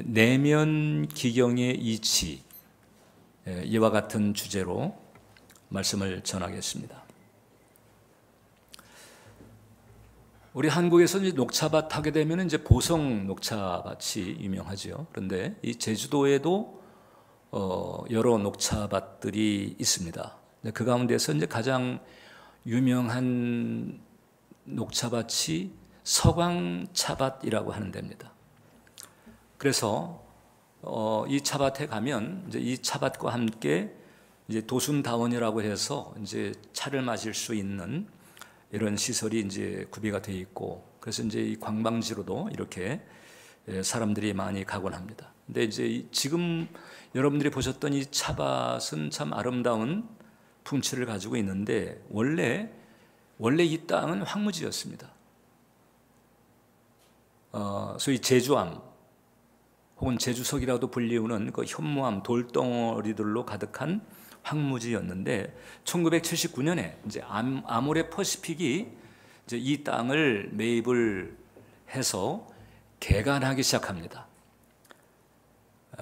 내면 기경의 이치, 이와 같은 주제로 말씀을 전하겠습니다. 우리 한국에서 이제 녹차밭 하게 되면 이제 보성 녹차밭이 유명하죠. 그런데 이 제주도에도 여러 녹차밭들이 있습니다. 그 가운데서 이제 가장 유명한 녹차밭이 서광차밭이라고 하는 데입니다. 그래서 이 차밭에 가면 이제 이 차밭과 함께 이제 도순다원이라고 해서 이제 차를 마실 수 있는 이런 시설이 이제 구비가 되어 있고, 그래서 이제 이 관광지로도 이렇게 사람들이 많이 가곤 합니다. 근데 이제 지금 여러분들이 보셨던 이 차밭은 참 아름다운 풍치를 가지고 있는데 원래 이 땅은 황무지였습니다. 소위 제주암 혹은 제주석이라도 불리우는 그 현무암 돌덩어리들로 가득한 황무지였는데 1979년에 이제 아모레 퍼시픽이 이제 이 땅을 매입을 해서 개간하기 시작합니다.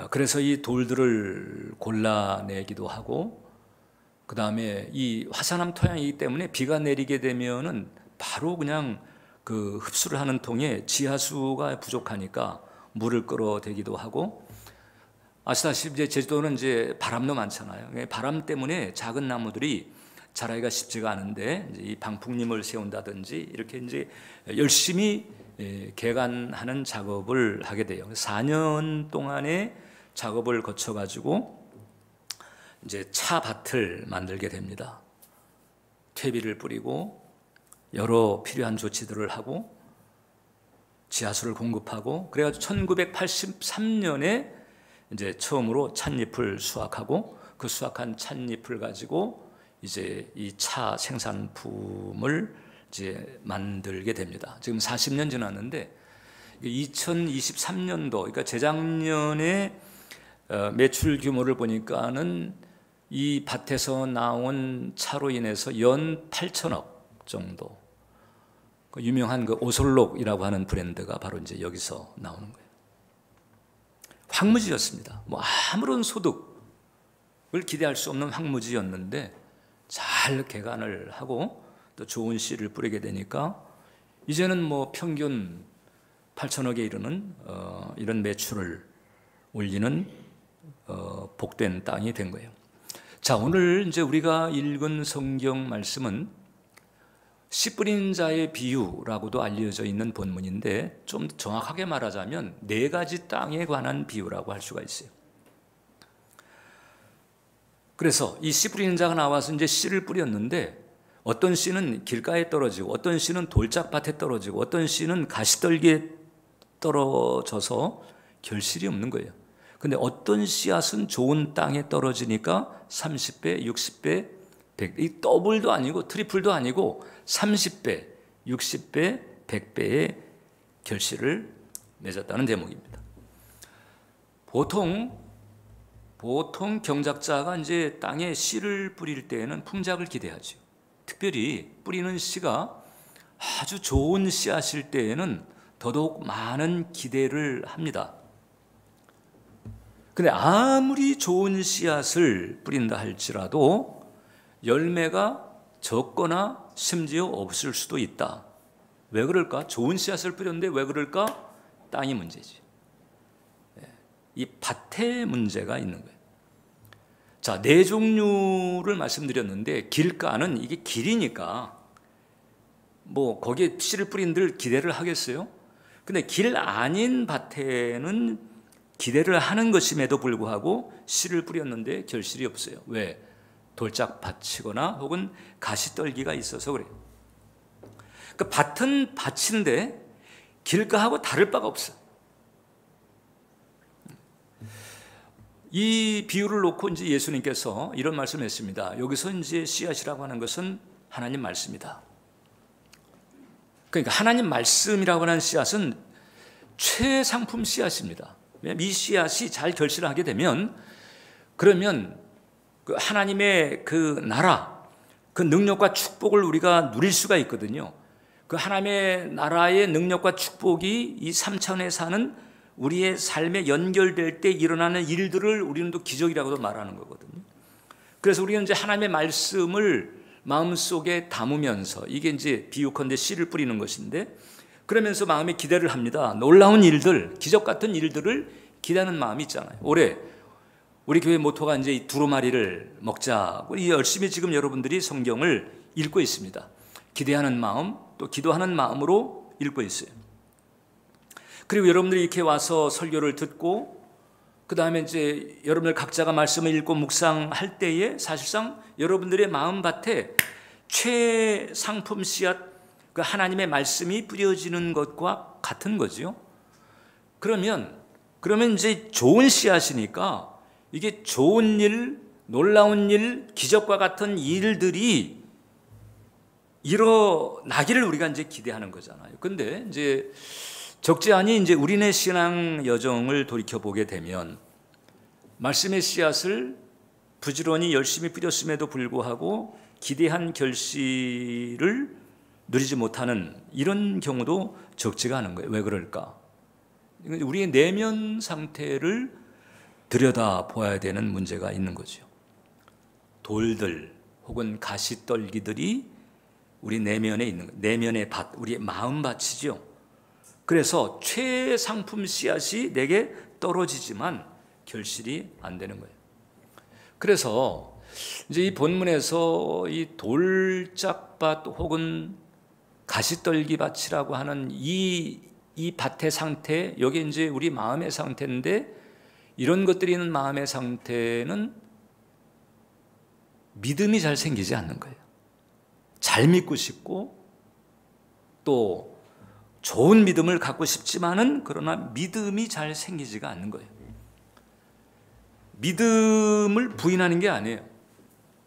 그래서 이 돌들을 골라내기도 하고, 그 다음에 이 화산암 토양이기 때문에 비가 내리게 되면은 바로 그냥 그 흡수를 하는 통에 지하수가 부족하니까 물을 끌어대기도 하고, 아시다시피 이제 제주도는 이제 바람도 많잖아요. 바람 때문에 작은 나무들이 자라기가 쉽지가 않은데 이제 이 방풍림을 세운다든지 이렇게 이제 열심히 개간하는 작업을 하게 돼요. 4년 동안의 작업을 거쳐 가지고 이제 차밭을 만들게 됩니다. 퇴비를 뿌리고 여러 필요한 조치들을 하고 지하수를 공급하고, 그래가지고 1983년에 이제 처음으로 찻잎을 수확하고 그 수확한 찻잎을 가지고 이제 이 차 생산품을 이제 만들게 됩니다. 지금 40년 지났는데 2023년도, 그러니까 재작년에 매출 규모를 보니까는 이 밭에서 나온 차로 인해서 연 8천억 정도. 그 유명한 그 오솔록이라고 하는 브랜드가 바로 이제 여기서 나오는 거예요. 황무지였습니다. 뭐 아무런 소득을 기대할 수 없는 황무지였는데 잘 개간을 하고 또 좋은 씨를 뿌리게 되니까 이제는 뭐 평균 8천억에 이르는 이런 매출을 올리는 복된 땅이 된 거예요. 자, 오늘 이제 우리가 읽은 성경 말씀은 씨 뿌린 자의 비유라고도 알려져 있는 본문인데, 좀 정확하게 말하자면 4가지 땅에 관한 비유라고 할 수가 있어요. 그래서 이 씨 뿌리는 자가 나와서 이제 씨를 뿌렸는데, 어떤 씨는 길가에 떨어지고 어떤 씨는 돌짝밭에 떨어지고 어떤 씨는 가시떨기에 떨어져서 결실이 없는 거예요. 근데 어떤 씨앗은 좋은 땅에 떨어지니까 30배, 60배, 100배, 이 더블도 아니고 트리플도 아니고 30배, 60배, 100배의 결실을 맺었다는 대목입니다. 보통 경작자가 이제 땅에 씨를 뿌릴 때에는 풍작을 기대하죠. 특별히 뿌리는 씨가 아주 좋은 씨앗일 때에는 더더욱 많은 기대를 합니다. 근데 아무리 좋은 씨앗을 뿌린다 할지라도 열매가 적거나 심지어 없을 수도 있다. 왜 그럴까? 좋은 씨앗을 뿌렸는데 왜 그럴까? 땅이 문제지. 이 밭에 문제가 있는 거예요. 자, 4종류를 말씀드렸는데, 길가는 이게 길이니까 뭐 거기에 씨를 뿌린들 기대를 하겠어요? 근데 길 아닌 밭에는 기대를 하는 것임에도 불구하고 씨를 뿌렸는데 결실이 없어요. 왜? 돌짝밭이거나 혹은 가시떨기가 있어서 그래요. 그 밭은 밭인데 길가하고 다를 바가 없어요. 이 비유를 놓고 이제 예수님께서 이런 말씀을 했습니다. 여기서 이제 씨앗이라고 하는 것은 하나님 말씀이다. 그러니까 하나님 말씀이라고 하는 씨앗은 최상품 씨앗입니다. 이 씨앗이 잘 결실하게 되면, 그러면 그 하나님의 그 나라, 그 능력과 축복을 우리가 누릴 수가 있거든요. 그 하나님의 나라의 능력과 축복이 이 3차원에 사는 우리의 삶에 연결될 때 일어나는 일들을 우리는 또 기적이라고도 말하는 거거든요. 그래서 우리는 이제 하나님의 말씀을 마음속에 담으면서, 이게 이제 비유컨대 씨를 뿌리는 것인데, 그러면서 마음에 기대를 합니다. 놀라운 일들, 기적 같은 일들을 기대하는 마음이 있잖아요. 올해 우리 교회 모토가 이제 이 두루마리를 먹자. 우리 열심히 지금 여러분들이 성경을 읽고 있습니다. 기대하는 마음, 또 기도하는 마음으로 읽고 있어요. 그리고 여러분들이 이렇게 와서 설교를 듣고, 그 다음에 이제 여러분들 각자가 말씀을 읽고 묵상할 때에 사실상 여러분들의 마음밭에 최상품 씨앗, 그 하나님의 말씀이 뿌려지는 것과 같은 거죠. 그러면 이제 좋은 씨앗이니까 이게 좋은 일, 놀라운 일, 기적과 같은 일들이 일어나기를 우리가 이제 기대하는 거잖아요. 근데 이제 적지 않이 이제 우리네 신앙 여정을 돌이켜 보게 되면 말씀의 씨앗을 부지런히 열심히 뿌렸음에도 불구하고 기대한 결실을 누리지 못하는 이런 경우도 적지가 않은 거예요. 왜 그럴까? 우리의 내면 상태를 들여다 보아야 되는 문제가 있는 거죠. 돌들 혹은 가시떨기들이 우리 내면에 있는 거예요. 내면의 밭, 우리의 마음밭이죠. 그래서 최상품 씨앗이 내게 떨어지지만 결실이 안 되는 거예요. 그래서 이제 이 본문에서 이 돌짝밭 혹은 가시떨기밭이라고 하는 이 밭의 상태, 여기 이제 우리 마음의 상태인데, 이런 것들이 있는 마음의 상태는 믿음이 잘 생기지 않는 거예요. 잘 믿고 싶고 또 좋은 믿음을 갖고 싶지만은 그러나 믿음이 잘 생기지가 않는 거예요. 믿음을 부인하는 게 아니에요.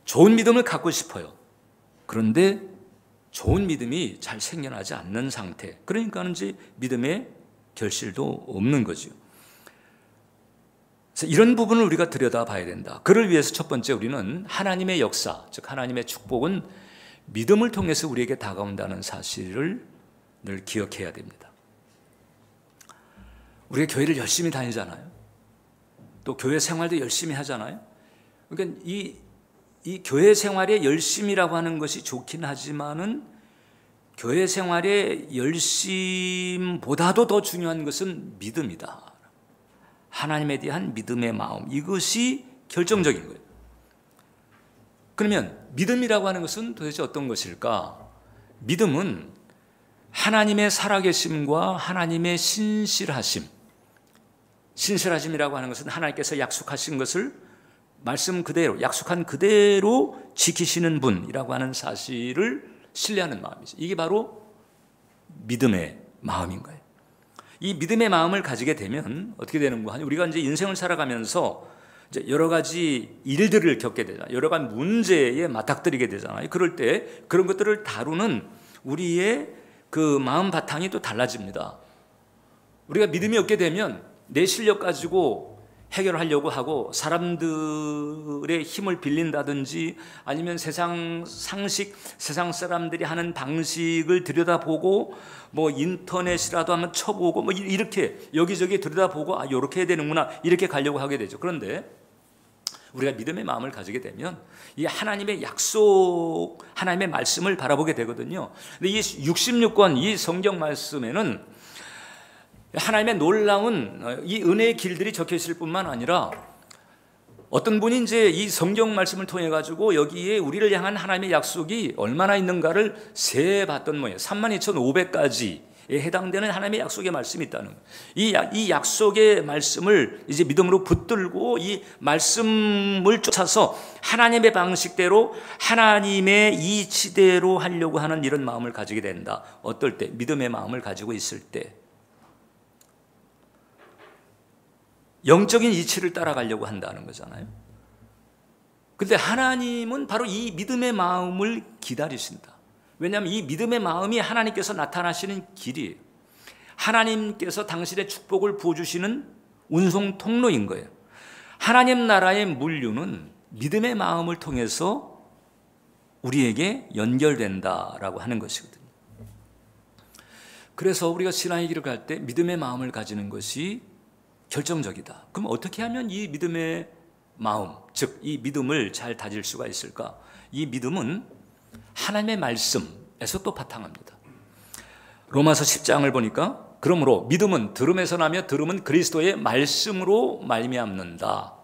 좋은 믿음을 갖고 싶어요. 그런데 좋은 믿음이 잘 생겨나지 않는 상태. 그러니까 이제 믿음의 결실도 없는 거죠. 그래서 이런 부분을 우리가 들여다봐야 된다. 그를 위해서 첫 번째 우리는 하나님의 역사, 즉 하나님의 축복은 믿음을 통해서 우리에게 다가온다는 사실을 늘 기억해야 됩니다. 우리가 교회를 열심히 다니잖아요. 또 교회 생활도 열심히 하잖아요. 그러니까 이 교회 생활의 열심이라고 하는 것이 좋긴 하지만은 교회 생활의 열심보다도 더 중요한 것은 믿음이다. 하나님에 대한 믿음의 마음, 이것이 결정적인 거예요. 그러면 믿음이라고 하는 것은 도대체 어떤 것일까? 믿음은 하나님의 살아계심과 하나님의 신실하심이라고 하는 것은 하나님께서 약속하신 것을 말씀 그대로, 약속한 그대로 지키시는 분이라고 하는 사실을 신뢰하는 마음이죠. 이게 바로 믿음의 마음인 거예요. 이 믿음의 마음을 가지게 되면 어떻게 되는 거냐? 우리가 이제 인생을 살아가면서 이제 여러 가지 일들을 겪게 되잖아요. 여러 가지 문제에 맞닥뜨리게 되잖아요. 그럴 때 그런 것들을 다루는 우리의 그 마음 바탕이 또 달라집니다. 우리가 믿음이 없게 되면 내 실력 가지고 해결하려고 하고 사람들의 힘을 빌린다든지 아니면 세상 상식, 세상 사람들이 하는 방식을 들여다보고 뭐 인터넷이라도 한번 쳐보고 뭐 이렇게 여기저기 들여다보고 이렇게 해야 되는구나 이렇게 가려고 하게 되죠. 그런데 우리가 믿음의 마음을 가지게 되면 이 하나님의 약속, 하나님의 말씀을 바라보게 되거든요. 근데 이 66권 이 성경 말씀에는 하나님의 놀라운 이 은혜의 길들이 적혀 있을 뿐만 아니라 어떤 분이 이제 이 성경 말씀을 통해 가지고 여기에 우리를 향한 하나님의 약속이 얼마나 있는가를 세봤던 모양이에요. 32,500가지에 해당되는 하나님의 약속의 말씀이 있다는 거예요. 이 약속의 말씀을 이제 믿음으로 붙들고 이 말씀을 쫓아서 하나님의 방식대로 하나님의 이치대로 하려고 하는 이런 마음을 가지게 된다. 어떨 때? 믿음의 마음을 가지고 있을 때. 영적인 이치를 따라가려고 한다는 거잖아요. 그런데 하나님은 바로 이 믿음의 마음을 기다리신다. 왜냐하면 이 믿음의 마음이 하나님께서 나타나시는 길이에요. 하나님께서 당신의 축복을 부어주시는 운송 통로인 거예요. 하나님 나라의 물류는 믿음의 마음을 통해서 우리에게 연결된다라고 하는 것이거든요. 그래서 우리가 신앙의 길을 갈 때 믿음의 마음을 가지는 것이 결정적이다. 그럼 어떻게 하면 이 믿음의 마음, 즉 이 믿음을 잘 다질 수가 있을까? 이 믿음은 하나님의 말씀에서 또 바탕합니다. 로마서 10장을 보니까 그러므로 믿음은 들음에서 나며 들음은 그리스도의 말씀으로 말미암는다.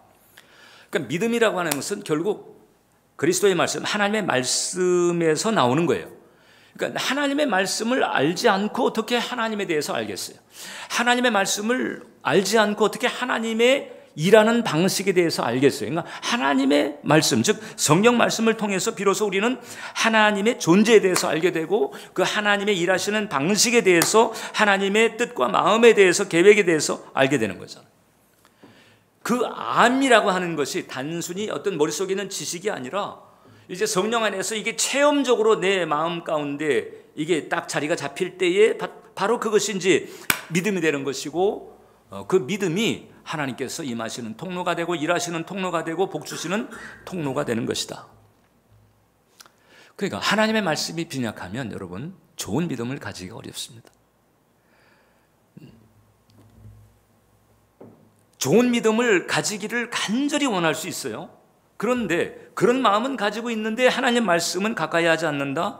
그러니까 믿음이라고 하는 것은 결국 그리스도의 말씀, 하나님의 말씀에서 나오는 거예요. 그러니까 하나님의 말씀을 알지 않고 어떻게 하나님에 대해서 알겠어요? 하나님의 말씀을 알지 않고 어떻게 하나님의 일하는 방식에 대해서 알겠어요? 그러니까 하나님의 말씀, 즉 성경 말씀을 통해서 비로소 우리는 하나님의 존재에 대해서 알게 되고 그 하나님의 일하시는 방식에 대해서 하나님의 뜻과 마음에 대해서 계획에 대해서 알게 되는 거잖아요. 그 암이라고 하는 것이 단순히 어떤 머릿속에 있는 지식이 아니라 이제 성령 안에서 이게 체험적으로 내 마음 가운데 이게 딱 자리가 잡힐 때에 바로 그것이 이제 믿음이 되는 것이고 그 믿음이 하나님께서 임하시는 통로가 되고 일하시는 통로가 되고 복 주시는 통로가 되는 것이다. 그러니까 하나님의 말씀이 빈약하면 여러분 좋은 믿음을 가지기가 어렵습니다. 좋은 믿음을 가지기를 간절히 원할 수 있어요. 그런데 그런 마음은 가지고 있는데 하나님 말씀은 가까이 하지 않는다.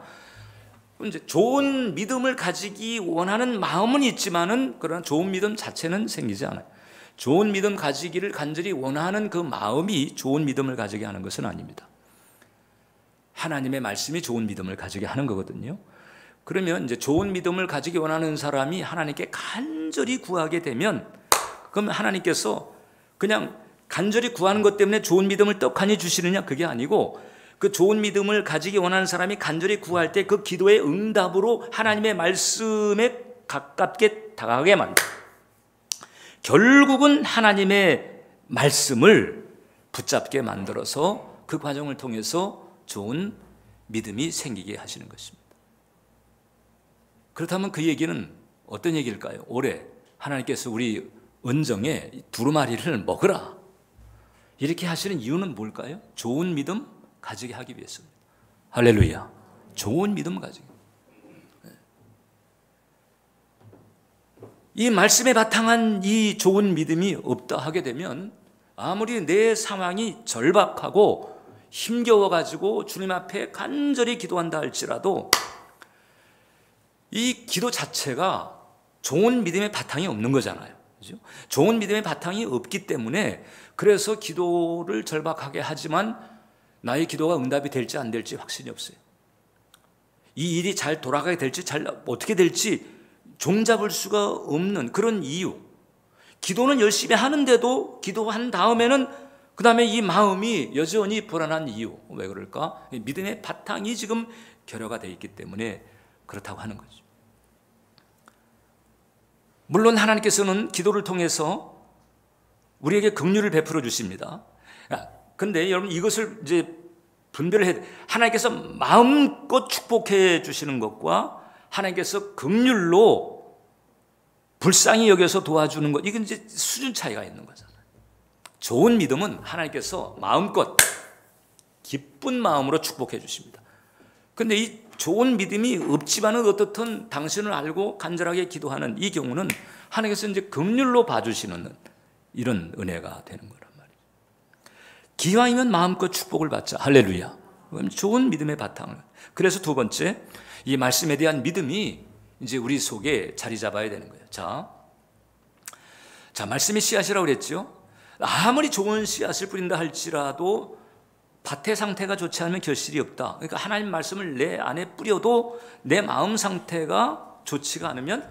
이제 좋은 믿음을 가지기 원하는 마음은 있지만은 그러나 좋은 믿음 자체는 생기지 않아요. 좋은 믿음 가지기를 간절히 원하는 그 마음이 좋은 믿음을 가지게 하는 것은 아닙니다. 하나님의 말씀이 좋은 믿음을 가지게 하는 거거든요. 그러면 이제 좋은 믿음을 가지기 원하는 사람이 하나님께 간절히 구하게 되면 그럼 하나님께서 그냥 간절히 구하는 것 때문에 좋은 믿음을 떡하니 주시느냐? 그게 아니고 그 좋은 믿음을 가지기 원하는 사람이 간절히 구할 때 그 기도의 응답으로 하나님의 말씀에 가깝게 다가가게 만듭니다. 결국은 하나님의 말씀을 붙잡게 만들어서 그 과정을 통해서 좋은 믿음이 생기게 하시는 것입니다. 그렇다면 그 얘기는 어떤 얘기일까요? 올해 하나님께서 우리 은정에 두루마리를 먹으라 이렇게 하시는 이유는 뭘까요? 좋은 믿음 가지게 하기 위해서입니다. 할렐루야. 좋은 믿음 가지기. 이 말씀에 바탕한 이 좋은 믿음이 없다 하게 되면 아무리 내 상황이 절박하고 힘겨워가지고 주님 앞에 간절히 기도한다 할지라도 이 기도 자체가 좋은 믿음의 바탕이 없는 거잖아요. 그렇죠? 좋은 믿음의 바탕이 없기 때문에 그래서 기도를 절박하게 하지만 나의 기도가 응답이 될지 안 될지 확신이 없어요. 이 일이 잘 돌아가게 될지 잘 어떻게 될지 종잡을 수가 없는 그런 이유. 기도는 열심히 하는데도 기도한 다음에는 그 다음에 이 마음이 여전히 불안한 이유. 왜 그럴까? 믿음의 바탕이 지금 결여가 되어 있기 때문에 그렇다고 하는 거죠. 물론 하나님께서는 기도를 통해서 우리에게 긍휼을 베풀어 주십니다. 근데 여러분 이것을 이제 분별을 해야 돼. 하나님께서 마음껏 축복해 주시는 것과 하나님께서 긍휼로 불쌍히 여겨서 도와주는 것, 이건 이제 수준 차이가 있는 거잖아요. 좋은 믿음은 하나님께서 마음껏 기쁜 마음으로 축복해 주십니다. 근데 이 좋은 믿음이 없지만은 어떻든 당신을 알고 간절하게 기도하는 이 경우는 하나님께서 이제 긍휼로 봐주시는 이런 은혜가 되는 거란 말이에요. 기왕이면 마음껏 축복을 받자. 할렐루야. 좋은 믿음의 바탕을. 그래서 두 번째, 이 말씀에 대한 믿음이 이제 우리 속에 자리 잡아야 되는 거예요. 자, 말씀이 씨앗이라고 그랬죠. 아무리 좋은 씨앗을 뿌린다 할지라도 밭의 상태가 좋지 않으면 결실이 없다. 그러니까 하나님 말씀을 내 안에 뿌려도 내 마음 상태가 좋지가 않으면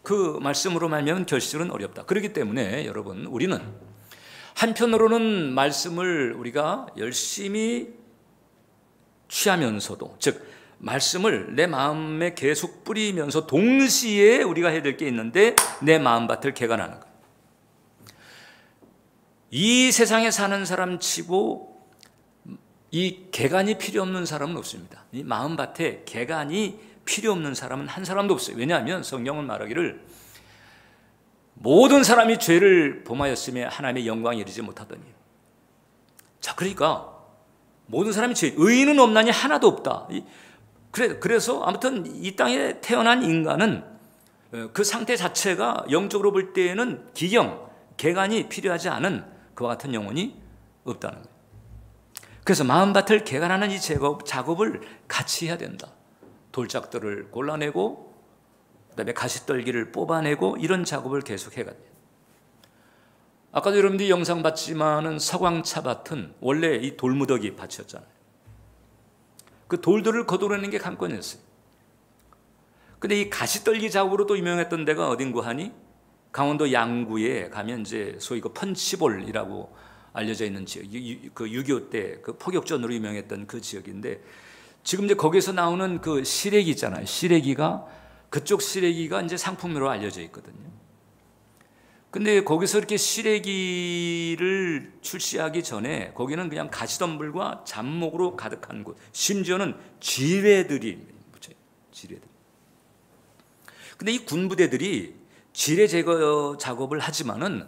그 말씀으로 말미암은 결실은 어렵다. 그렇기 때문에 여러분 우리는 한편으로는 말씀을 우리가 열심히 취하면서도, 즉 말씀을 내 마음에 계속 뿌리면서 동시에 우리가 해야 될 게 있는데 내 마음밭을 개간하는 거예요. 이 세상에 사는 사람 치고 이 개간이 필요 없는 사람은 없습니다. 이 마음밭에 개간이 필요 없는 사람은 한 사람도 없어요. 왜냐하면 성경은 말하기를 모든 사람이 죄를 범하였음에 하나님의 영광에 이르지 못하더니. 자, 그러니까 모든 사람이 죄, 의인은 없나니 하나도 없다. 그래서 아무튼 이 땅에 태어난 인간은 그 상태 자체가 영적으로 볼 때에는 기경, 개간이 필요하지 않은 그와 같은 영혼이 없다는 거예요. 그래서 마음밭을 개간하는 이 작업을 같이 해야 된다. 돌짝들을 골라내고 그다음에 가시떨기를 뽑아내고 이런 작업을 계속 해야 돼요. 아까도 여러분들이 영상 봤지만은 서광차 밭은 원래 이 돌무더기 밭이었잖아요. 그 돌들을 걷어내는 게 관건이었어요. 근데 이 가시떨기 작업으로도 유명했던 데가 어딘고 하니 강원도 양구에 가면 이제 소위 그 펀치볼이라고 알려져 있는 지역, 그 6.25 때 그 포격전으로 유명했던 그 지역인데 지금 이제 거기서 나오는 그 시래기 있잖아요. 시래기가 그쪽 시래기가 이제 상품으로 알려져 있거든요. 근데 거기서 이렇게 시래기를 출시하기 전에 거기는 그냥 가시덤불과 잡목으로 가득한 곳, 심지어는 지뢰들이 묻혀요. 지뢰들. 근데 이 군부대들이 지뢰 제거 작업을 하지만은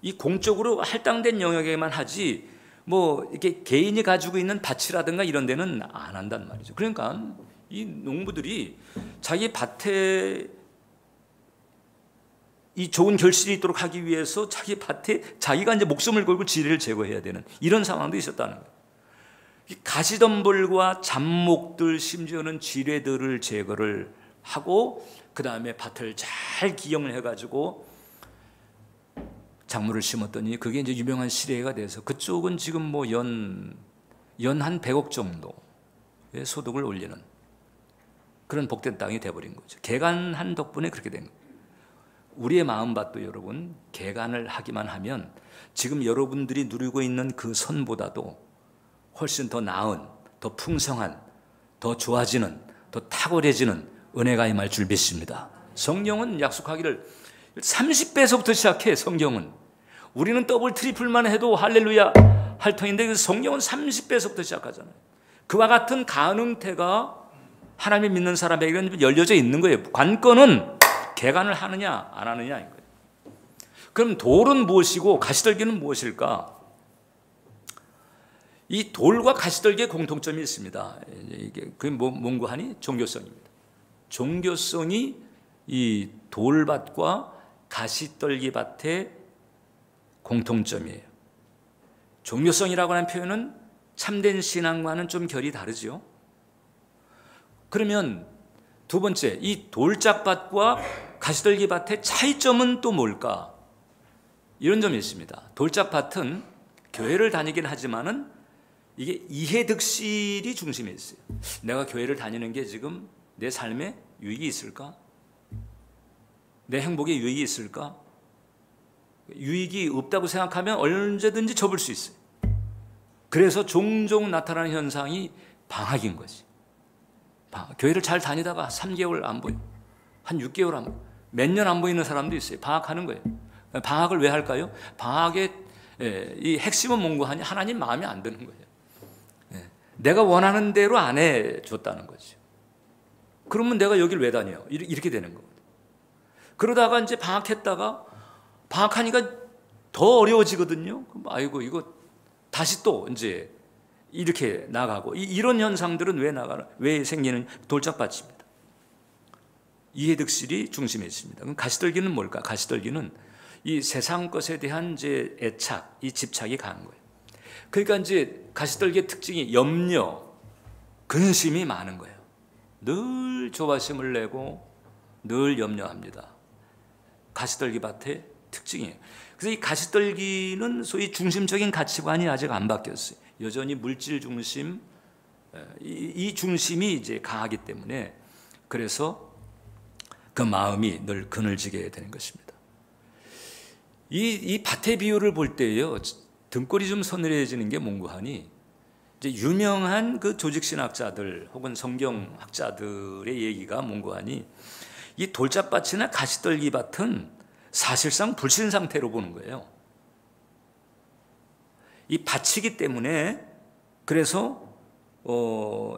이 공적으로 할당된 영역에만 하지 뭐 이렇게 개인이 가지고 있는 밭이라든가 이런 데는 안 한단 말이죠. 그러니까 이 농부들이 자기 밭에 이 좋은 결실이 있도록 하기 위해서 자기 밭에 자기가 이제 목숨을 걸고 지뢰를 제거해야 되는 이런 상황도 있었다는 거예요. 가시덤불과 잡목들 심지어는 지뢰들을 제거를 하고 그 다음에 밭을 잘 기용을 해가지고 작물을 심었더니 그게 이제 유명한 시래기가 돼서 그쪽은 지금 뭐 연 한 100억 정도의 소득을 올리는 그런 복된 땅이 돼버린 거죠. 개간한 덕분에 그렇게 된 거예요. 우리의 마음밭도 여러분 개간을 하기만 하면 지금 여러분들이 누리고 있는 그 선보다도 훨씬 더 나은, 더 풍성한, 더 좋아지는, 더 탁월해지는 은혜가 임할 줄 믿습니다. 성경은 약속하기를 30배에서부터 시작해. 성경은 우리는 더블 트리플만 해도 할렐루야 할 터인데 성경은 30배에서부터 시작하잖아요. 그와 같은 가능태가 하나님을 믿는 사람에게는 열려져 있는 거예요. 관건은 개간을 하느냐 안 하느냐인 거예요. 그럼 돌은 무엇이고 가시떨기는 무엇일까? 이 돌과 가시떨기의 공통점이 있습니다. 이게 그게 뭔고 하니? 종교성입니다. 종교성이 이 돌밭과 가시떨기 밭의 공통점이에요. 종교성이라고 하는 표현은 참된 신앙과는 좀 결이 다르죠. 그러면 두 번째, 이 돌짝밭과 가시떨기 밭의 차이점은 또 뭘까? 이런 점이 있습니다. 돌짝밭은 교회를 다니긴 하지만은 이게 이해득실이 중심에 있어요. 내가 교회를 다니는 게 지금 내 삶에 유익이 있을까? 내 행복에 유익이 있을까? 유익이 없다고 생각하면 언제든지 접을 수 있어요. 그래서 종종 나타나는 현상이 방학인 거지. 교회를 잘 다니다가 3개월 안 보여. 한 6개월 안 보여. 몇 년 안 보이는 사람도 있어요. 방학하는 거예요. 방학을 왜 할까요? 방학의 이 핵심은 뭔고 하니 하나님 마음에 안 드는 거예요. 내가 원하는 대로 안 해줬다는 거죠. 그러면 내가 여길 왜 다녀? 이렇게 되는 거거든요. 그러다가 이제 방학했다가 방학하니까 더 어려워지거든요. 아이고 이거 다시 또 이제 이렇게 나가고 이런 현상들은 왜 생기는 돌짝밭입니다. 이해득실이 중심에 있습니다. 그럼 가시떨기는 뭘까? 가시떨기는 이 세상 것에 대한 이제 애착, 이 집착이 강한 거예요. 그러니까 이제 가시떨기의 특징이 염려, 근심이 많은 거예요. 늘 조바심을 내고 늘 염려합니다. 가시떨기 밭의 특징이에요. 그래서 이 가시떨기는 소위 중심적인 가치관이 아직 안 바뀌었어요. 여전히 물질 중심, 이 중심이 이제 강하기 때문에 그래서 그 마음이 늘 그늘지게 되는 것입니다. 이 밭의 비유를 볼 때요, 등골이 좀 서늘해지는 게 뭔고 하니 이제 유명한 그 조직신학자들 혹은 성경학자들의 얘기가 뭔고 하니 이 돌짝밭이나 가시떨기 밭은 사실상 불신 상태로 보는 거예요. 이 밭이기 때문에 그래서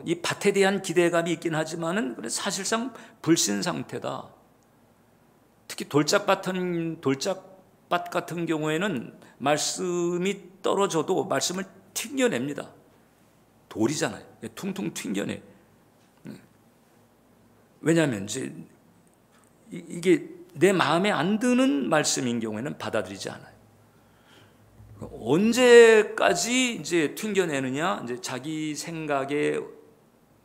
이 밭에 대한 기대감이 있긴 하지만은 사실상 불신 상태다. 특히 돌짝밭 같은 경우에는 말씀이 떨어져도 말씀을 튕겨냅니다. 돌이잖아요. 퉁퉁 튕겨내. 왜냐하면 이제 이게 내 마음에 안 드는 말씀인 경우에는 받아들이지 않아요. 언제까지 이제 튕겨내느냐? 이제 자기 생각에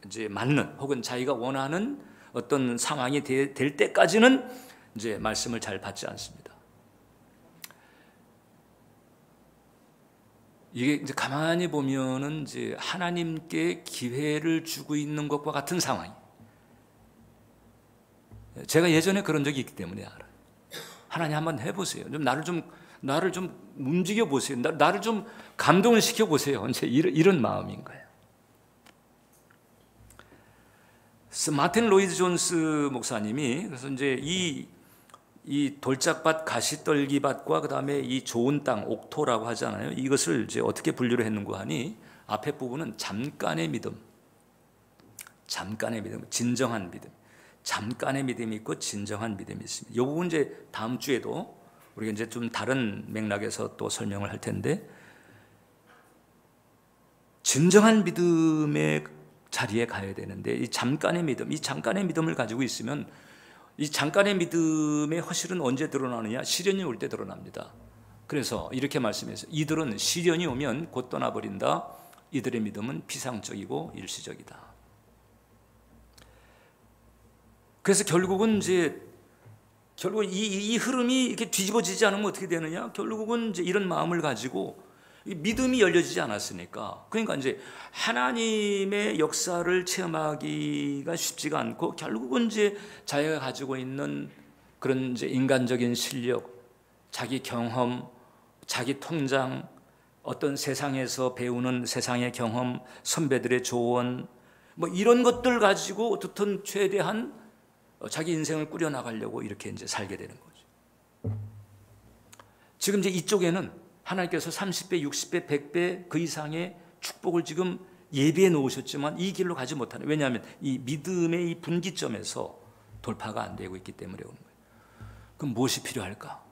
이제 맞는 혹은 자기가 원하는 어떤 상황이 될 때까지는 이제 말씀을 잘 받지 않습니다. 이게 이제 가만히 보면은 이제 하나님께 기회를 주고 있는 것과 같은 상황이. 제가 예전에 그런 적이 있기 때문에 알아요. 하나님 한번 해보세요. 나를 좀 움직여 보세요. 나를 좀 감동을 시켜 보세요. 이제 이런 마음인 거예요. 마틴 로이드 존스 목사님이 그래서 이제 이 돌짝밭, 가시떨기밭과 그 다음에 이 좋은 땅, 옥토라고 하잖아요. 이것을 이제 어떻게 분류를 했는가 하니 앞에 부분은 잠깐의 믿음, 진정한 믿음, 잠깐의 믿음이 있고 진정한 믿음이 있습니다. 이 부분 이제 다음 주에도 우리가 이제 좀 다른 맥락에서 또 설명을 할 텐데, 진정한 믿음의 자리에 가야 되는데 이 잠깐의 믿음을 가지고 있으면 이 잠깐의 믿음의 허실은 언제 드러나느냐? 시련이 올 때 드러납니다. 그래서 이렇게 말씀해서 이들은 시련이 오면 곧 떠나버린다. 이들의 믿음은 피상적이고 일시적이다. 그래서 결국은 이 흐름이 이렇게 뒤집어지지 않으면 어떻게 되느냐? 결국은 이제 이런 마음을 가지고 믿음이 열려지지 않았으니까, 그러니까 이제 하나님의 역사를 체험하기가 쉽지가 않고 결국은 이제 자기가 가지고 있는 그런 이제 인간적인 실력, 자기 경험, 자기 통장, 어떤 세상에서 배우는 세상의 경험, 선배들의 조언, 뭐 이런 것들 가지고 어떻든 최대한 자기 인생을 꾸려나가려고 이렇게 이제 살게 되는 거죠. 지금 이제 이쪽에는 하나님께서 30배, 60배, 100배 그 이상의 축복을 지금 예비해 놓으셨지만 이 길로 가지 못하는, 왜냐하면 이 믿음의 이 분기점에서 돌파가 안 되고 있기 때문에 오는 거예요. 그럼 무엇이 필요할까?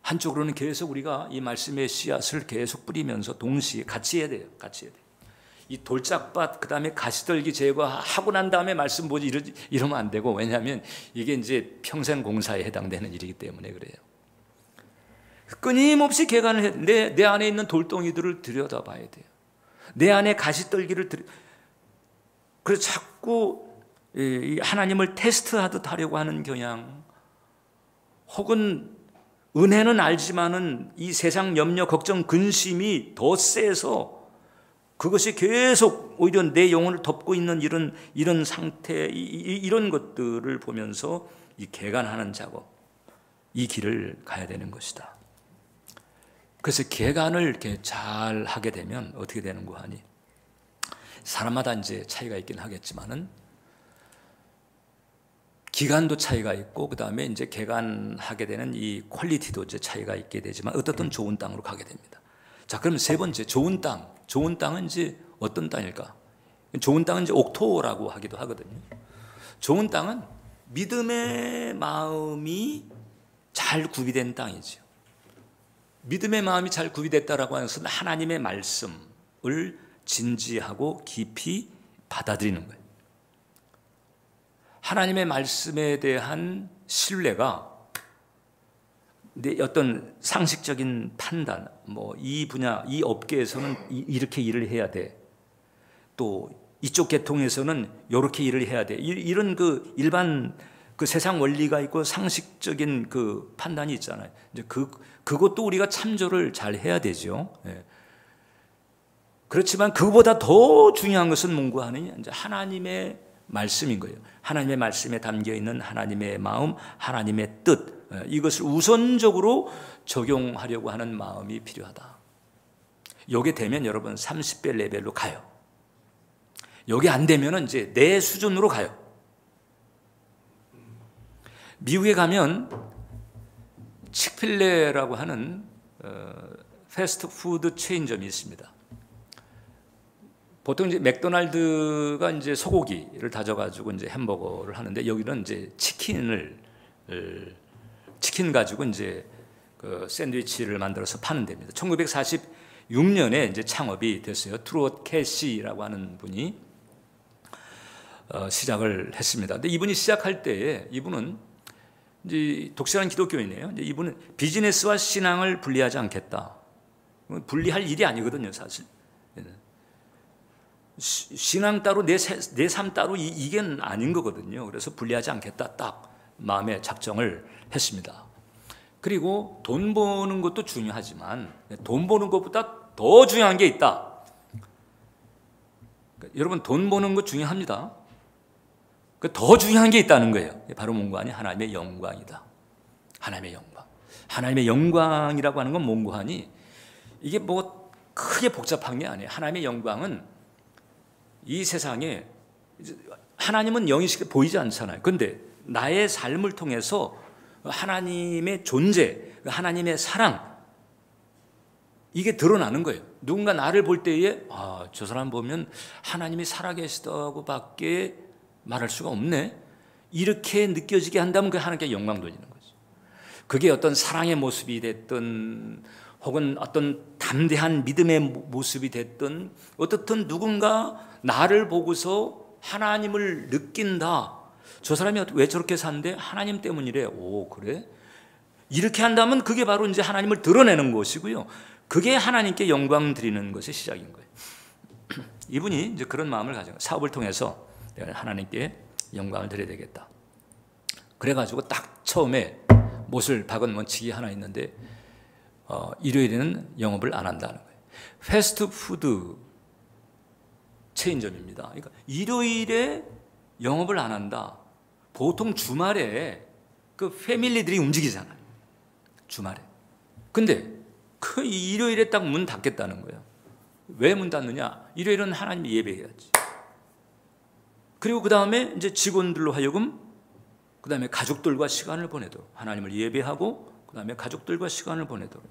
한쪽으로는 계속 우리가 이 말씀의 씨앗을 계속 뿌리면서 동시에 같이 해야 돼요. 이 돌짝밭, 그 다음에 가시떨기 제거하고 난 다음에 말씀 보지 이러면 안 되고, 왜냐하면 이게 이제 평생 공사에 해당되는 일이기 때문에 그래요. 끊임없이 개간을 해. 내 안에 있는 돌덩이들을 들여다봐야 돼요. 내 안에 가시떨기를 그래서 자꾸 하나님을 테스트하듯 하려고 하는 경향, 혹은 은혜는 알지만은 이 세상 염려, 걱정, 근심이 더 세서 그것이 계속 오히려 내 영혼을 덮고 있는 이런 상태, 이런 것들을 보면서 이 개간하는 작업, 이 길을 가야 되는 것이다. 그래서 개간을 이렇게 잘 하게 되면 어떻게 되는가 하니, 사람마다 이제 차이가 있긴 하겠지만은 기간도 차이가 있고, 그 다음에 이제 개간하게 되는 이 퀄리티도 이제 차이가 있게 되지만 어떻든 좋은 땅으로 가게 됩니다. 자, 그럼 세 번째, 좋은 땅. 좋은 땅은 이제 어떤 땅일까? 좋은 땅은 이제 옥토라고 하기도 하거든요. 좋은 땅은 믿음의 마음이 잘 구비된 땅이죠. 믿음의 마음이 잘 구비됐다라고 하는 것은 하나님의 말씀을 진지하고 깊이 받아들이는 거예요. 하나님의 말씀에 대한 신뢰가 내 어떤 상식적인 판단, 뭐 이 분야, 이 업계에서는 이렇게 일을 해야 돼. 또 이쪽 계통에서는 이렇게 일을 해야 돼. 이런 그 일반 그 세상 원리가 있고 상식적인 그 판단이 있잖아요. 이제 그것도 우리가 참조를 잘 해야 되죠. 예. 그렇지만 그보다 더 중요한 것은 뭔가 하느냐? 이제 하나님의 말씀인 거예요. 하나님의 말씀에 담겨 있는 하나님의 마음, 하나님의 뜻, 이것을 우선적으로 적용하려고 하는 마음이 필요하다. 이게 되면 여러분 30배 레벨로 가요. 이게 안 되면 이제 내 수준으로 가요. 미국에 가면 칙필레라고 하는 패스트푸드 체인점이 있습니다. 보통 이제 맥도날드가 이제 소고기를 다져가지고 이제 햄버거를 하는데, 여기는 이제 치킨 가지고 이제 그 샌드위치를 만들어서 파는 데입니다. 1946년에 이제 창업이 됐어요. 트루엇 캐시라고 하는 분이 시작을 했습니다. 근데 이분이 시작할 때에 이분은 이제 독실한 기독교인이에요. 이제 이분은 비즈니스와 신앙을 분리하지 않겠다. 분리할 일이 아니거든요, 사실. 신앙 따로 내 삶 따로 이게 아닌 거거든요. 그래서 분리하지 않겠다 딱 마음의 작정을 했습니다. 그리고 돈 버는 것도 중요하지만 돈 버는 것보다 더 중요한 게 있다. 여러분, 돈 버는 거 중요합니다. 더 중요한 게 있다는 거예요. 바로 뭔가 아니 하나님의 영광이다. 하나님의 영광. 하나님의 영광이라고 하는 건 뭔가 하니 이게 뭐 크게 복잡한 게 아니에요. 하나님의 영광은 이 세상에 하나님은 영이시게 보이지 않잖아요. 그런데 나의 삶을 통해서 하나님의 존재, 하나님의 사랑 이게 드러나는 거예요. 누군가 나를 볼 때에 저 사람 보면 하나님이 살아계시다고 밖에 말할 수가 없네. 이렇게 느껴지게 한다면 그 하나님께 영광 돌리는 거죠. 그게 어떤 사랑의 모습이 됐든 혹은 어떤 담대한 믿음의 모습이 됐든 어떻든 누군가 나를 보고서 하나님을 느낀다. 저 사람이 왜 저렇게 사는데 하나님 때문이래. 오, 그래? 이렇게 한다면 그게 바로 이제 하나님을 드러내는 것이고요. 그게 하나님께 영광 드리는 것의 시작인 거예요. 이분이 이제 그런 마음을 가진 거예요. 사업을 통해서 내가 하나님께 영광을 드려야 되겠다. 그래가지고 딱 처음에 못을 박은 원칙이 하나 있는데 일요일에는 영업을 안 한다는 거예요. 패스트푸드 체인점입니다. 그러니까 일요일에 영업을 안 한다. 보통 주말에 그 패밀리들이 움직이잖아요. 주말에. 근데 그 일요일에 딱 문 닫겠다는 거예요. 왜 문 닫느냐? 일요일은 하나님 예배해야지. 그리고 그 다음에 이제 직원들로 하여금 그 다음에 가족들과 시간을 보내도록 하나님을 예배하고 그 다음에 가족들과 시간을 보내도록.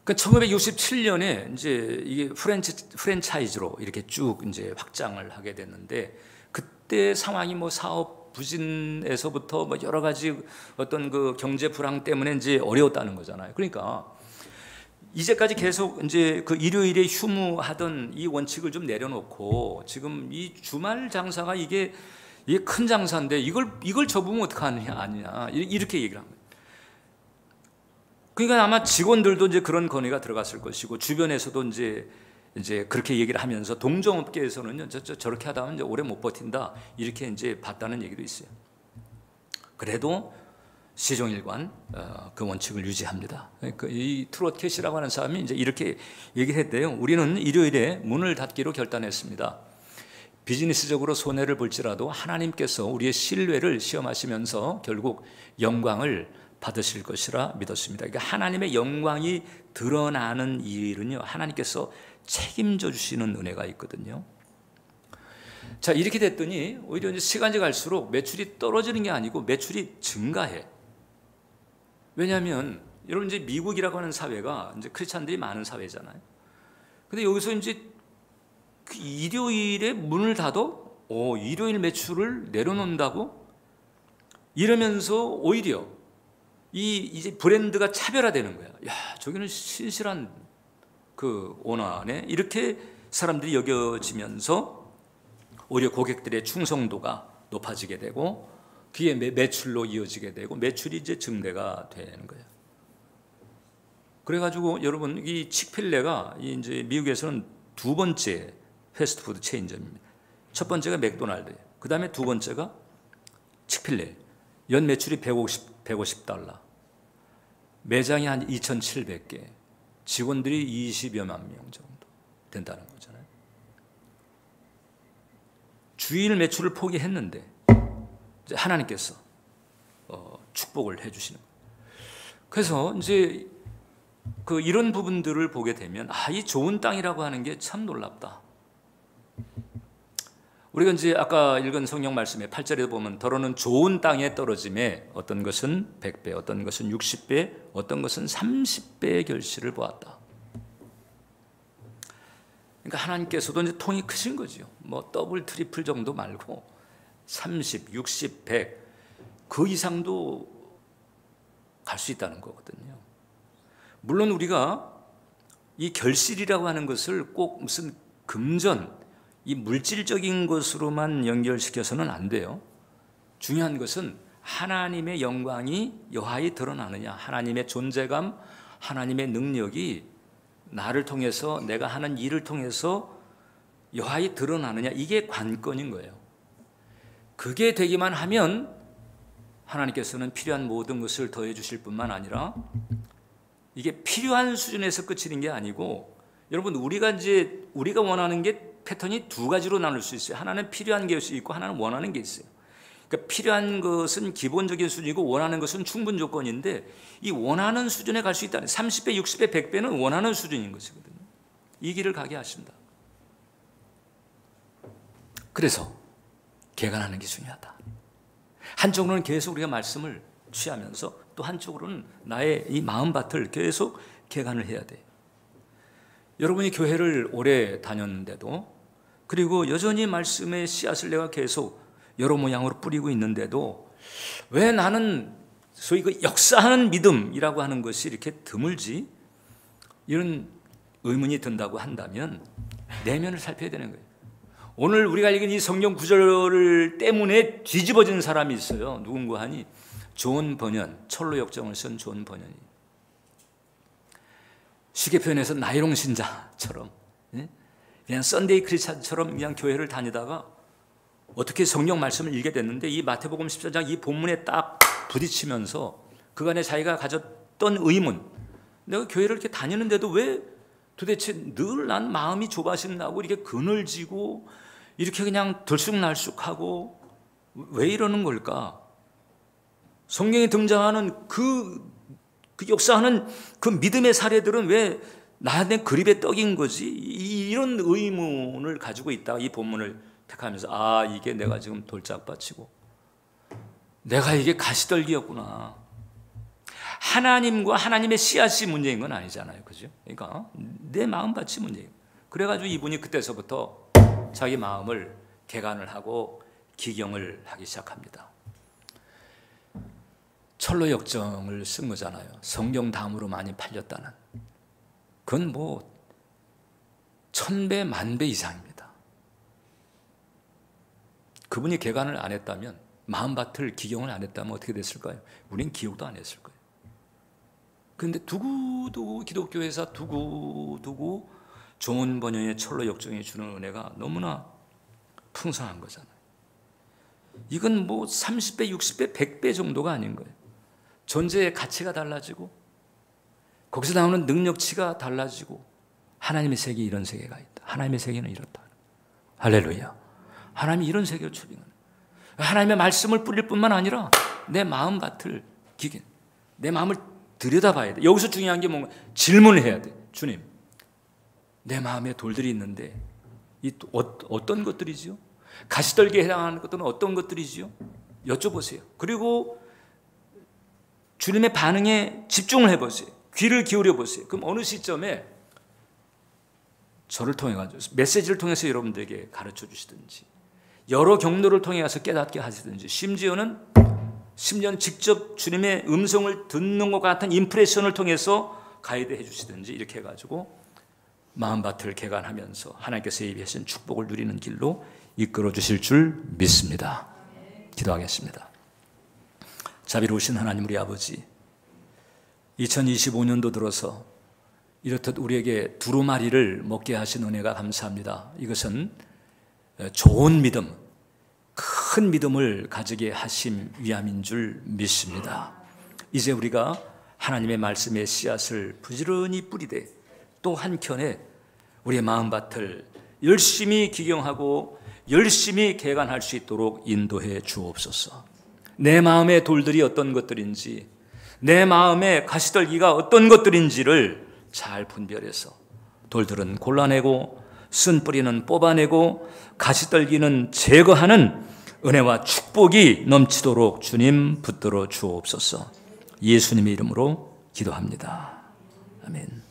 그 1967년에 이제 이게 프랜차이즈로 이렇게 쭉 이제 확장을 하게 됐는데 그때 상황이 뭐 사업 부진에서부터 뭐 여러 가지 어떤 그 경제 불황 때문에 이제 어려웠다는 거잖아요. 그러니까 이제까지 계속 이제 그 일요일에 휴무하던 이 원칙을 좀 내려놓고 지금 이 주말 장사가 이게 큰 장사인데 이걸 접으면 어떡하느냐 아니냐 이렇게 얘기를 한 거예요. 그러니까 아마 직원들도 이제 그런 건의가 들어갔을 것이고 주변에서도 이제 그렇게 얘기를 하면서 동종업계에서는요 저렇게 하다 보면 이제 오래 못 버틴다 이렇게 이제 봤다는 얘기도 있어요. 그래도 시종일관 그 원칙을 유지합니다. 이 트롯 캐시라고 하는 사람이 이제 이렇게 얘기를 했대요. 우리는 일요일에 문을 닫기로 결단했습니다. 비즈니스적으로 손해를 볼지라도 하나님께서 우리의 신뢰를 시험하시면서 결국 영광을 받으실 것이라 믿었습니다. 그러니까 하나님의 영광이 드러나는 일은요 하나님께서 책임져 주시는 은혜가 있거든요. 자, 이렇게 됐더니 오히려 이제 시간이 갈수록 매출이 떨어지는 게 아니고 매출이 증가해. 왜냐하면 여러분 이제 미국이라고 하는 사회가 이제 크리스찬들이 많은 사회잖아요. 근데 여기서 이제 그 일요일에 문을 닫어 일요일 매출을 내려놓는다고 이러면서 오히려 이제 브랜드가 차별화되는 거야. 야, 저기는 신실한 그 오너네 이렇게 사람들이 여겨지면서 오히려 고객들의 충성도가 높아지게 되고 그게 매출로 이어지게 되고 매출이 이제 증대가 되는 거예요. 그래가지고 여러분 이 칙필레가 이제 미국에서는 두 번째 패스트푸드 체인점입니다. 첫 번째가 맥도날드예요. 그 다음에 두 번째가 칙필레. 연 매출이 150달러. 매장이 한 2,700개. 직원들이 20여만 명 정도 된다는 거잖아요. 주일 매출을 포기했는데 하나님께서 축복을 해주시는 거예요. 그래서 이제 이런 부분들을 보게 되면 이 좋은 땅이라고 하는 게 참 놀랍다. 우리가 이제 아까 읽은 성경 말씀에 8절에 보면 더러는 좋은 땅에 떨어짐에 어떤 것은 100배, 어떤 것은 60배, 어떤 것은 30배의 결실을 보았다. 그러니까 하나님께서도 이제 통이 크신 거죠. 뭐 더블, 트리플 정도 말고 30, 60, 100 그 이상도 갈 수 있다는 거거든요. 물론 우리가 이 결실이라고 하는 것을 꼭 무슨 금전, 이 물질적인 것으로만 연결시켜서는 안 돼요. 중요한 것은 하나님의 영광이 여하히 드러나느냐, 하나님의 존재감, 하나님의 능력이 나를 통해서, 내가 하는 일을 통해서 여하이 드러나느냐, 이게 관건인 거예요. 그게 되기만 하면 하나님께서는 필요한 모든 것을 더해 주실 뿐만 아니라, 이게 필요한 수준에서 끝이는 게 아니고, 여러분, 우리가 원하는 게 패턴이 두 가지로 나눌 수 있어요. 하나는 필요한 게 있고 하나는 원하는 게 있어요. 그러니까 필요한 것은 기본적인 수준이고 원하는 것은 충분 조건인데, 이 원하는 수준에 갈 수 있다는, 30배, 60배, 100배는 원하는 수준인 것이거든요. 이 길을 가게 하신다. 그래서 개간하는 게 중요하다. 한쪽으로는 계속 우리가 말씀을 취하면서, 또 한쪽으로는 나의 이 마음밭을 계속 개간을 해야 돼요. 여러분이 교회를 오래 다녔는데도, 그리고 여전히 말씀의 씨앗을 내가 계속 여러 모양으로 뿌리고 있는데도, 왜 나는 소위 그 역사하는 믿음이라고 하는 것이 이렇게 드물지? 이런 의문이 든다고 한다면 내면을 살펴야 되는 거예요. 오늘 우리가 읽은 이 성경 구절 때문에 뒤집어진 사람이 있어요. 누군가 하니 존 버년, 철로 역정을 쓴 존 버년이, 쉽게 표현해서 나이롱 신자처럼, 그냥 썬데이 크리스찬처럼 그냥 교회를 다니다가 어떻게 성경 말씀을 읽게 됐는데, 이 마태복음 14장 이 본문에 딱 부딪히면서 그간에 자기가 가졌던 의문, 내가 교회를 이렇게 다니는데도 왜 도대체 늘 난 마음이 조바심 나고 이렇게 그늘지고 이렇게 그냥 들쑥날쑥하고 왜 이러는 걸까? 성경에 등장하는 그 역사하는 그 믿음의 사례들은 왜 나한테 그립의 떡인 거지? 이런 의문을 가지고 있다가 이 본문을 택하면서, 이게 내가 지금 돌짝밭이고 내가 이게 가시떨기였구나. 하나님과 하나님의 씨앗이 문제인 건 아니잖아요, 그죠? 그러니까 내 마음밭이 문제예요. 그래가지고 이분이 그때서부터 자기 마음을 개간을 하고 기경을 하기 시작합니다. 철로 역정을 쓴 거잖아요. 성경 다음으로 많이 팔렸다는. 그건 뭐 1000배, 10,000배 이상입니다. 그분이 개간을 안 했다면, 마음밭을 기경을 안 했다면 어떻게 됐을까요? 우린 기억도 안 했을 거예요. 그런데 두고두고 기독교에서 두고두고 존 번연의 철로 역정이 주는 은혜가 너무나 풍성한 거잖아요. 이건 뭐 30배, 60배, 100배 정도가 아닌 거예요. 존재의 가치가 달라지고 거기서 나오는 능력치가 달라지고, 하나님의 세계, 이런 세계가 있다. 하나님의 세계는 이렇다. 할렐루야. 하나님이 이런 세계를 초빙하는, 하나님의 말씀을 뿌릴 뿐만 아니라 내 마음밭을 기긴, 내 마음을 들여다봐야 돼. 여기서 중요한 게 뭔가, 질문을 해야 돼. 주님, 내 마음에 돌들이 있는데 이 어떤 것들이지요? 가시떨기에 해당하는 것들은 어떤 것들이지요? 여쭤보세요. 그리고 주님의 반응에 집중을 해보세요. 귀를 기울여 보세요. 그럼 어느 시점에 저를 통해 가지고 메시지를 통해서 여러분들에게 가르쳐 주시든지, 여러 경로를 통해 가서 깨닫게 하시든지, 심지어는 직접 주님의 음성을 듣는 것 같은 임프레션을 통해서 가이드해 주시든지, 이렇게 해가지고 마음밭을 개간하면서 하나님께서 예비하신 축복을 누리는 길로 이끌어 주실 줄 믿습니다. 기도하겠습니다. 자비로우신 하나님 우리 아버지, 2025년도 들어서 이렇듯 우리에게 두루마리를 먹게 하신 은혜가 감사합니다. 이것은 좋은 믿음, 큰 믿음을 가지게 하심 위함인 줄 믿습니다. 이제 우리가 하나님의 말씀의 씨앗을 부지런히 뿌리되, 또 한켠에 우리의 마음밭을 열심히 기경하고 열심히 개간할 수 있도록 인도해 주옵소서. 내 마음의 돌들이 어떤 것들인지, 내 마음의 가시떨기가 어떤 것들인지를 잘 분별해서, 돌들은 골라내고 쓴뿌리는 뽑아내고 가시떨기는 제거하는 은혜와 축복이 넘치도록 주님 붙들어 주옵소서. 예수님의 이름으로 기도합니다. 아멘.